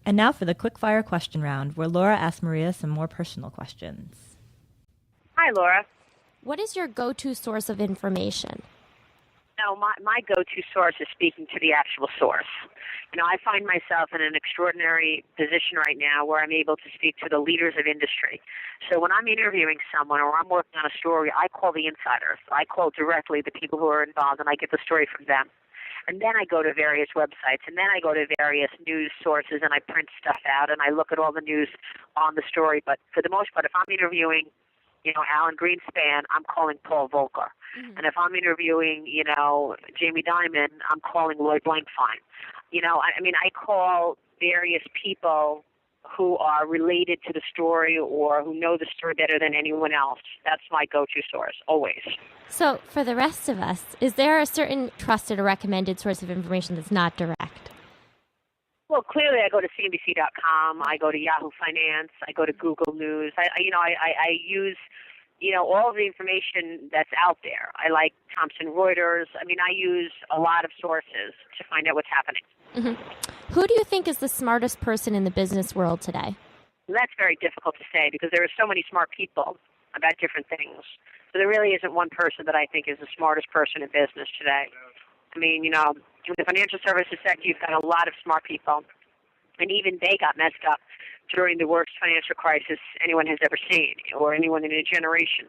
And now for the Quickfire question round, where Laura asks Maria some more personal questions. Hi, Laura. What is your go-to source of information? No, my go-to source is speaking to the actual source. I find myself in an extraordinary position right now where I'm able to speak to the leaders of industry. So when I'm interviewing someone or I'm working on a story, I call the insiders. I call directly the people who are involved, and I get the story from them. And then I go to various websites, and then I go to various news sources, and I print stuff out, and I look at all the news on the story. But for the most part, if I'm interviewing Alan Greenspan, I'm calling Paul Volcker. Mm-hmm. And if I'm interviewing, Jamie Dimon, I'm calling Lloyd Blankfein. I call various people who are related to the story or who know the story better than anyone else. That's my go-to source, always. So for the rest of us, is there a certain trusted or recommended source of information that's not direct? Well, clearly I go to CNBC.com, I go to Yahoo Finance, I go to Google News. I use, all of the information that's out there. I like Thomson Reuters. I use a lot of sources to find out what's happening. Mm-hmm. Who do you think is the smartest person in the business world today? Well, that's very difficult to say because there are so many smart people about different things. So there really isn't one person that I think is the smartest person in business today. In the financial services sector, you've got a lot of smart people, and even they got messed up during the worst financial crisis anyone has ever seen, or anyone in a generation.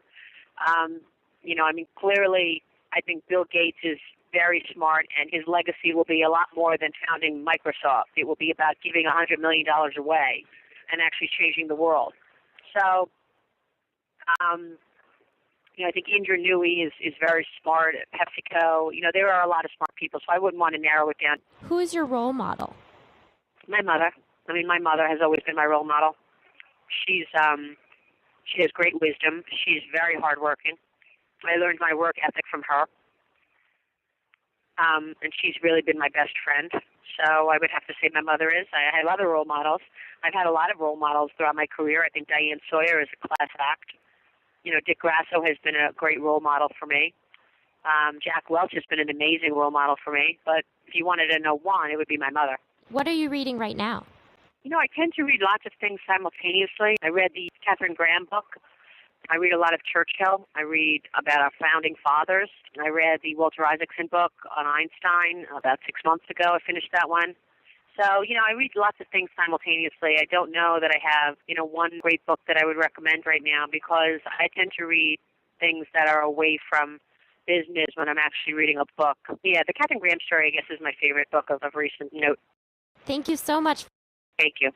Clearly, I think Bill Gates is very smart, and his legacy will be a lot more than founding Microsoft. It will be about giving $100 million away and actually changing the world. So, I think Indra Nooyi is very smart at PepsiCo. There are a lot of smart people, so I wouldn't want to narrow it down. Who is your role model? My mother. My mother has always been my role model. She has great wisdom. She's very hardworking. I learned my work ethic from her. And she's really been my best friend. So I would have to say my mother is. I have other role models. I've had a lot of role models throughout my career. I think Diane Sawyer is a class act. Dick Grasso has been a great role model for me. Jack Welch has been an amazing role model for me. But if you wanted to know one, it would be my mother. What are you reading right now? I tend to read lots of things simultaneously. I read the Katharine Graham book. I read a lot of Churchill. I read about our founding fathers. I read the Walter Isaacson book on Einstein about 6 months ago. I finished that one. So, I read lots of things simultaneously. I don't know that I have, one great book that I would recommend right now because I tend to read things that are away from business when I'm actually reading a book. Yeah, the Katharine Graham story, I guess, is my favorite book of recent note. Thank you so much. Thank you.